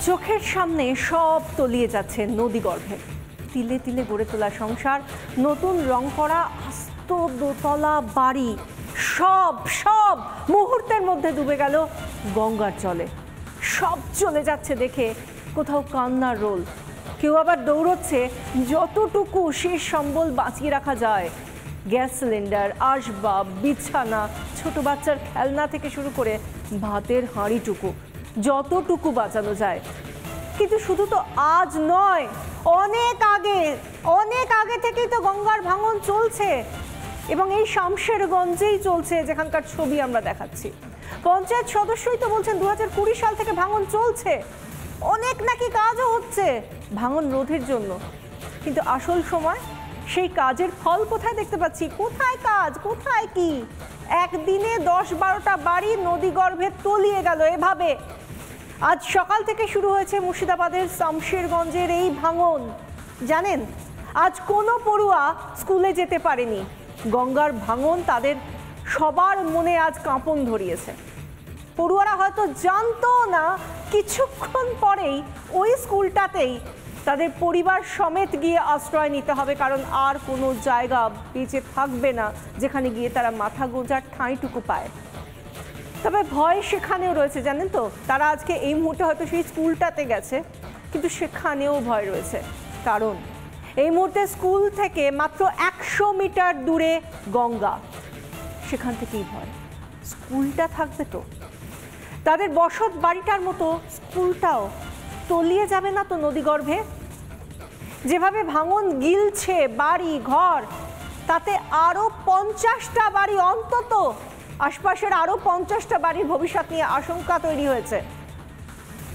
চোখের সামনে সব তলিয়ে যাচ্ছে নদীগর্ভে। তিলে তিলে গড়ে তোলা সংসার, নতুন রং করা আস্ত দোতলা বাড়ি, সব সব মুহূর্তের মধ্যে ডুবে গেল গঙ্গার জলে। সব চলে যাচ্ছে দেখে কোথাও কান্নার রোল, কেউ আবার দৌড়চ্ছে যতটুকু শেষ সম্বল বাঁচিয়ে রাখা যায়। গ্যাস সিলিন্ডার, আসবাব, বিছানা, ছোট বাচ্চার খেলনা থেকে শুরু করে ভাতের হাঁড়িটুকু, যতটুকু বাঁচানো যায়। কিন্তু শুধু তো আজ নয়, অনেক আগে থেকেই তো গঙ্গার ভাঙন চলছে, এবং এই শামশেরগঞ্জেই চলছে, যেখানকার ছবি আমরা দেখাচ্ছি। পঞ্চায়েত সদস্যই তো বলছেন 2020 সাল থেকে ভাঙন চলছে, অনেক নাকি কাজও হচ্ছে ভাঙন রোধের জন্য। কিন্তু আসল সময় সেই কাজের ফল কোথায় দেখতে পাচ্ছি? কোথায় কাজ, কোথায় কি? একদিনে 10-12টা বাড়ি নদীগর্ভে তলিয়ে গেল এভাবে। আজ সকাল থেকে শুরু হয়েছে মুর্শিদাবাদের শামশেরগঞ্জের এই ভাঙন। জানেন, আজ কোনো পড়ুয়া স্কুলে যেতে পারেনি। গঙ্গার ভাঙন তাদের সবার মনে আজ কাঁপন ধরিয়েছে। পড়ুয়ারা হয়তো জানতো না কিছুক্ষণ পরেই ওই স্কুলটাতেই তাদের পরিবার সমেত গিয়ে আশ্রয় নিতে হবে, কারণ আর কোনো জায়গা বেঁচে থাকবে না যেখানে গিয়ে তারা মাথা গোঁজার ঠাঁইটুকু পায়। তবে ভয় সেখানেও রয়েছে, জানেন তো। তারা আজকে এই মুহূর্তে হয়তো সেই স্কুলটাতে গেছে, কিন্তু সেখানেও ভয় রয়েছে, কারণ এই মুহূর্তে স্কুল থেকে মাত্র 100 মিটার দূরে গঙ্গা। সেখান থেকেই ভয়, স্কুলটা থাকবে তো, তাদের বসত বাড়িটার মতো স্কুলটাও তলিয়ে যাবে না তো নদীগর্ভে? যেভাবে ভাঙন গিলছে বাড়ি ঘর, তাতে আরো 50টা বাড়ি, অন্তত আশপাশের আরো 50টা বাড়ির ভবিষ্যৎ নিয়ে আশঙ্কা তৈরি হয়েছে।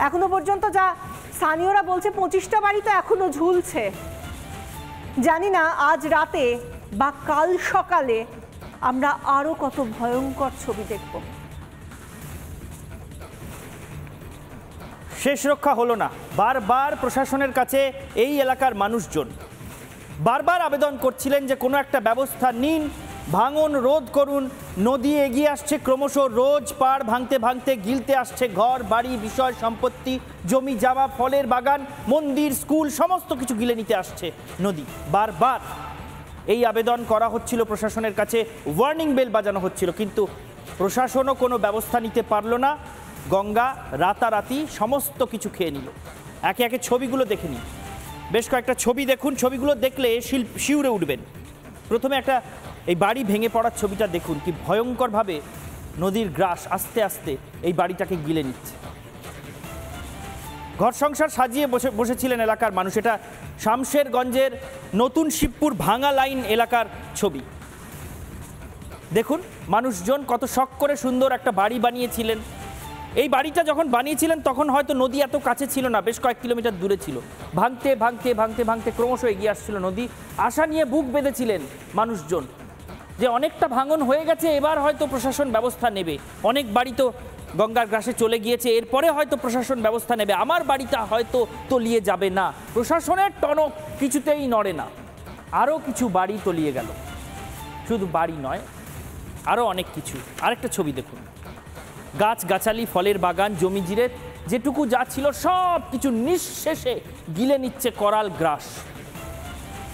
এখনো পর্যন্ত যা স্থানীয়রা বলছে 25টা বাড়ি তো এখনো ঝুলছে। জানি না আজ রাতে বা কাল সকালে আমরা আরো কত ভয়ঙ্কর ছবি দেখব। শেষ রক্ষা হলো না। বারবার প্রশাসনের কাছে এই এলাকার মানুষজন বারবার আবেদন করছিলেন যে কোনো একটা ব্যবস্থা নিন, ভাঙন রোধ করুন। নদী এগিয়ে আসছে ক্রমশ, রোজ পাড় ভাঙতে ভাঙতে গিলতে আসছে ঘর বাড়ি, বিষয় সম্পত্তি, জমি জামা, ফলের বাগান, মন্দির, স্কুল, সমস্ত কিছু গিলে নিতে আসছে নদী। বারবার এই আবেদন করা হচ্ছিল প্রশাসনের কাছে, ওয়ার্নিং বেল বাজানো হচ্ছিল, কিন্তু প্রশাসনও কোনো ব্যবস্থা নিতে পারল না। গঙ্গা রাতারাতি সমস্ত কিছু খেয়ে নিল। একে একে ছবিগুলো দেখে নিই, বেশ কয়েকটা ছবি দেখুন। ছবিগুলো দেখলে শিউরে উঠবেন। প্রথমে একটা এই বাড়ি ভেঙে পড়ার ছবিটা দেখুন, কি ভয়ঙ্করভাবে নদীর গ্রাস আস্তে আস্তে এই বাড়িটাকে গিলে নিচ্ছে। ঘর সংসার সাজিয়ে বসেছিলেন এলাকার মানুষ। এটা শামশেরগঞ্জের নতুন শিবপুর ভাঙা লাইন এলাকার ছবি। দেখুন মানুষজন কত শখ করে সুন্দর একটা বাড়ি বানিয়েছিলেন। এই বাড়িটা যখন বানিয়েছিলেন তখন হয়তো নদী এত কাছে ছিল না, বেশ কয়েক কিলোমিটার দূরে ছিল। ভাঙতে ভাঙতে ভাঙতে ভাঙতে ক্রমশ এগিয়ে আসছিল নদী। আশা নিয়ে বুক বেঁধেছিলেন মানুষজন যে অনেকটা ভাঙন হয়ে গেছে, এবার হয়তো প্রশাসন ব্যবস্থা নেবে। অনেক বাড়ি তো গঙ্গার গ্রাসে চলে গিয়েছে, এরপরে হয়তো প্রশাসন ব্যবস্থা নেবে, আমার বাড়িটা হয়তো তলিয়ে যাবে না। প্রশাসনের টনক কিছুতেই নড়ে না। আরও কিছু বাড়ি তলিয়ে গেল। শুধু বাড়ি নয়, আরও অনেক কিছু। আরেকটা ছবি দেখুন, গাছগাছালি, ফলের বাগান, জমি জিরে, যেটুকু যা ছিল সব কিছু নিঃশেষে গিলে নিচ্ছে করাল গ্রাস।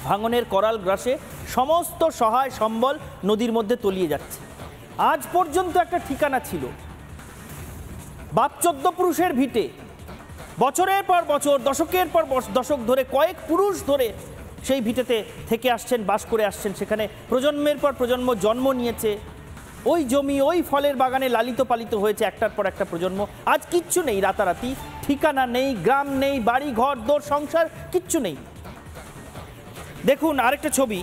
ভাঙনের করাল গ্রাসে সমস্ত সহায় সম্বল নদীর মধ্যে তলিয়ে যাচ্ছে। আজ পর্যন্ত একটা ঠিকানা ছিল, বাপ 14 পুরুষের ভিটে। বছরের পর বছর, দশকের পর দশক ধরে, কয়েক পুরুষ ধরে সেই ভিটেতে থেকে আসছেন, বাস করে আসছেন। সেখানে প্রজন্মের পর প্রজন্ম জন্ম নিয়েছে। ওই জমি, ওই ফলের বাগানে লালিত পালিত হয়েছে একটার পর একটা প্রজন্ম। আজ কিচ্ছু নেই, রাতারাতি ঠিকানা নেই, গ্রাম নেই, বাড়ি ঘর দোর সংসার কিচ্ছু নেই। দেখুন আরেকটা ছবি,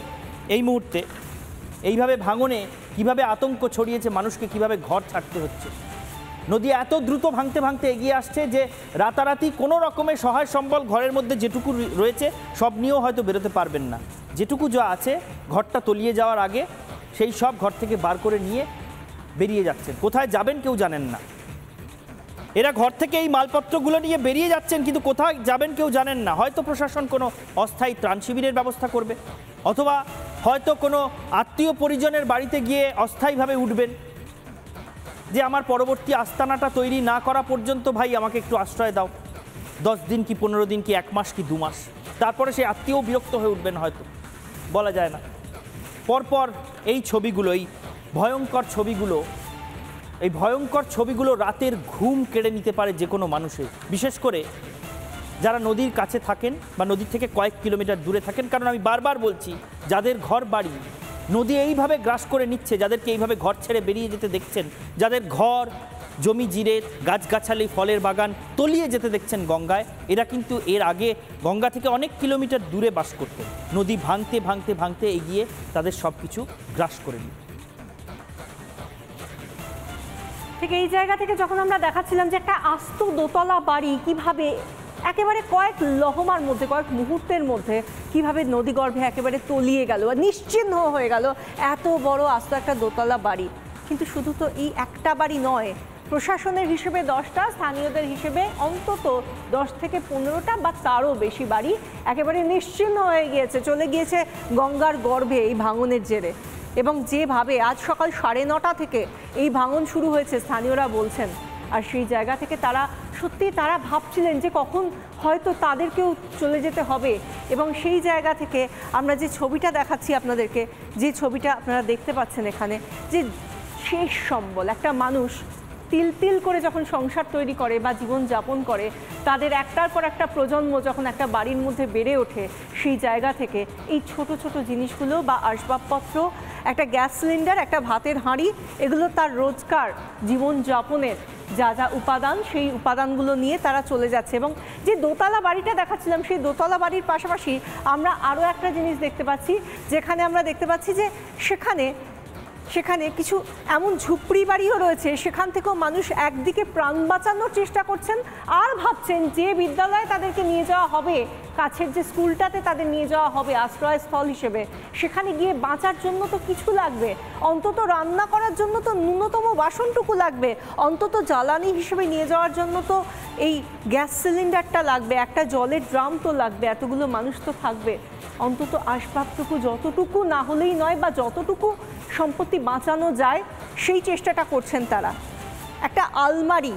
এই মুহূর্তে এইভাবে ভাঙনে কিভাবে আতঙ্ক ছড়িয়েছে মানুষকে, কিভাবে ঘর ছাড়তে হচ্ছে। নদী এত দ্রুত ভাঙতে ভাঙতে এগিয়ে আসছে যে রাতারাতি কোনো রকমের সহায় সম্বল ঘরের মধ্যে যেটুকু রয়েছে সব নিয়েও হয়তো বেরোতে পারবেন না। যেটুকু যা আছে ঘরটা তলিয়ে যাওয়ার আগে সেই সব ঘর থেকে বার করে নিয়ে বেরিয়ে যাচ্ছেন। কোথায় যাবেন কেউ জানেন না। এরা ঘর থেকে এই মালপত্রগুলো নিয়ে বেরিয়ে যাচ্ছেন, কিন্তু কোথায় যাবেন কেউ জানেন না। হয়তো প্রশাসন কোনো অস্থায়ী ত্রাণ শিবিরের ব্যবস্থা করবে, অথবা হয়তো কোনো আত্মীয় পরিজনের বাড়িতে গিয়ে অস্থায়ীভাবে উঠবেন। যে আমার পরবর্তী আস্তানাটা তৈরি না করা পর্যন্ত ভাই আমাকে একটু আশ্রয় দাও, 10 দিন কি 15 দিন কি 1 মাস কি 2 মাস, তারপরে সেই আত্মীয় বিরক্ত হয়ে উঠবেন হয়তো, বলা যায় না। পরপর এই ছবিগুলো, এই ভয়ঙ্কর ছবিগুলো রাতের ঘুম কেড়ে নিতে পারে যে কোনো মানুষের, বিশেষ করে যারা নদীর কাছে থাকেন বা নদীর থেকে কয়েক কিলোমিটার দূরে থাকেন। কারণ আমি বারবার বলছি, যাদের ঘর বাড়ি নদী এইভাবে গ্রাস করে নিচ্ছে, যাদেরকে এইভাবে ঘর ছেড়ে বেরিয়ে যেতে দেখছেন, যাদের ঘর জমি জিরে গাছগাছালি ফলের বাগান তলিয়ে যেতে দেখছেন গঙ্গায়, এরা কিন্তু এর আগে গঙ্গা থেকে অনেক কিলোমিটার দূরে বাস করতেন। নদী ভাঙতে ভাঙতে ভাঙতে এগিয়ে তাদের সব কিছু গ্রাস করে নিত। ঠিক এই জায়গা থেকে যখন আমরা দেখাচ্ছিলাম যে একটা আস্ত দোতলা বাড়ি কিভাবে একেবারে কয়েক লহমার মধ্যে, কয়েক মুহূর্তের মধ্যে কিভাবে নদীগর্ভে একেবারে তলিয়ে গেল আর নিশ্চিহ্ন হয়ে গেল এত বড় আস্ত একটা দোতলা বাড়ি। কিন্তু শুধু তো এই একটা বাড়ি নয়, প্রশাসনের হিসেবে 10টা, স্থানীয়দের হিসেবে অন্তত 10 থেকে 15টা বা তারও বেশি বাড়ি একেবারে নিশ্চিহ্ন হয়ে গিয়েছে, চলে গিয়েছে গঙ্গার গর্ভে এই ভাঙনের জেরে। এবং যেভাবে আজ সকাল 9:30 থেকে এই ভাঙন শুরু হয়েছে স্থানীয়রা বলছেন, আর সেই জায়গা থেকে তারা ভাবছিলেন যে কখন হয়তো তাদেরকেও চলে যেতে হবে। এবং সেই জায়গা থেকে আমরা যে ছবিটা দেখাচ্ছি আপনাদেরকে, যে ছবিটা আপনারা দেখতে পাচ্ছেন এখানে, যে শেষ সম্বল একটা মানুষ তিল তিল করে যখন সংসার তৈরি করে বা জীবন যাপন করে, তাদের একটার পর একটা প্রজন্ম যখন একটা বাড়ির মধ্যে বেড়ে ওঠে, সেই জায়গা থেকে এই ছোট ছোট জিনিসগুলো বা আসবাবপত্র, একটা গ্যাস সিলিন্ডার, একটা ভাতের হাঁড়ি, এগুলো তার রোজকার জীবনযাপনের যা যা উপাদান, সেই উপাদানগুলো নিয়ে তারা চলে যাচ্ছে। এবং যে দোতলা বাড়িটা দেখাচ্ছিলাম, সেই দোতলা বাড়ির পাশাপাশি আমরা আরও একটা জিনিস দেখতে পাচ্ছি, যেখানে আমরা দেখতে পাচ্ছি যে সেখানে কিছু এমন ঝুপড়ি বাড়িও রয়েছে, সেখান থেকেও মানুষ একদিকে প্রাণ বাঁচানোর চেষ্টা করছেন আর ভাবছেন যে বিদ্যালয়ে তাদেরকে নিয়ে যাওয়া হবে, কাছের যে স্কুলটাতে তাদের নিয়ে যাওয়া হবে আশ্রয়স্থল হিসেবে, সেখানে গিয়ে বাঁচার জন্য তো কিছু লাগবে, অন্তত রান্না করার জন্য তো ন্যূনতম বাসনটুকু লাগবে, অন্তত জ্বালানি হিসেবে নিয়ে যাওয়ার জন্য তো এই গ্যাস সিলিন্ডারটা লাগবে, একটা জলের ড্রাম তো লাগবে, এতগুলো মানুষ তো থাকবে, অন্তত আসবাবটুকু যতটুকু না হলেই নয় বা যতটুকু সম্পত্তি বাঁচানো যায় সেই চেষ্টাটা করছেন তারা। একটা আলমারি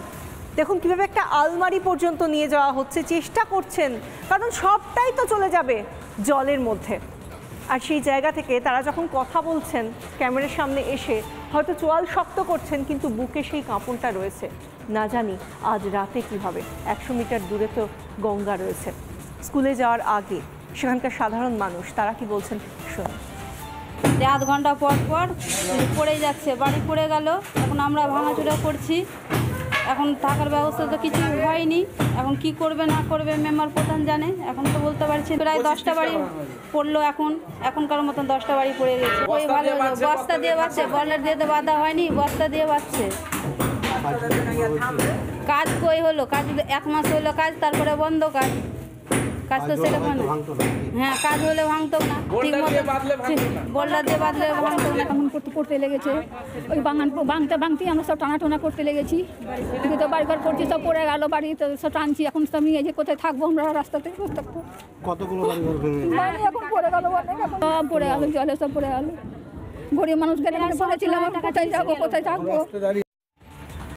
দেখুন কিভাবে একটা আলমারি পর্যন্ত নিয়ে যাওয়া হচ্ছে, চেষ্টা করছেন, কারণ সবটাই তো চলে যাবে জলের মধ্যে। আর সেই জায়গা থেকে তারা যখন কথা বলছেন ক্যামেরার সামনে এসে, হয়তো চোয়াল শক্ত করছেন, কিন্তু বুকে সেই কাঁপনটা রয়েছে, না জানি আজ রাতে কী হবে। 100 মিটার দূরে তো গঙ্গা রয়েছে। স্কুলে যাওয়ার আগে সেখানকার সাধারণ মানুষ তারা কি বলছেন শুনুন। আধ ঘন্টা পর পর পড়ে যাচ্ছে, বাড়ি পড়ে গেল, এখন আমরা ভাঙাচোরা করছি, এখন থাকার ব্যবস্থা তো কিছু হয়নি, এখন কি করবে না করবে মেম্বার প্রধান জানে, এখন তো বলতে পারছি। প্রায় 10টা বাড়ি পড়লো, এখনকার মতন 10টা বাড়ি পড়ে গেছে। ওই ভালো বস্তা দিয়ে বাঁচছে, বলের দিয়ে তো বাঁধা হয়নি, বস্তা দিয়ে বাঁচছে। কাজ কই হলো, কাজ 1 মাস হলো কাজ, তারপরে বন্ধ কাজ তো সেরকম। হ্যাঁ, কাজ হলে ভাঙতো না, ঠিক মতো বোল্ডার দিয়ে বাঁধলে ভাঙতো না। এখন করতে লেগেছে, ওই ভাঙতে আমরা সব টানা করতে লেগেছি, তো বাড়িঘর করছি, সব পড়ে গেল, বাড়ি তো সব টানছি, এখন সব নিয়ে যে কোথায় থাকবো আমরা, রাস্তাতে থাকবো। কতগুলো বাড়ি এখন পড়ে গেল, সব পড়ে গেল, জলে সব পড়ে গেল। গরিব মানুষ গেলে পড়েছিলাম, কোথায় যাবো কোথায় থাকবো।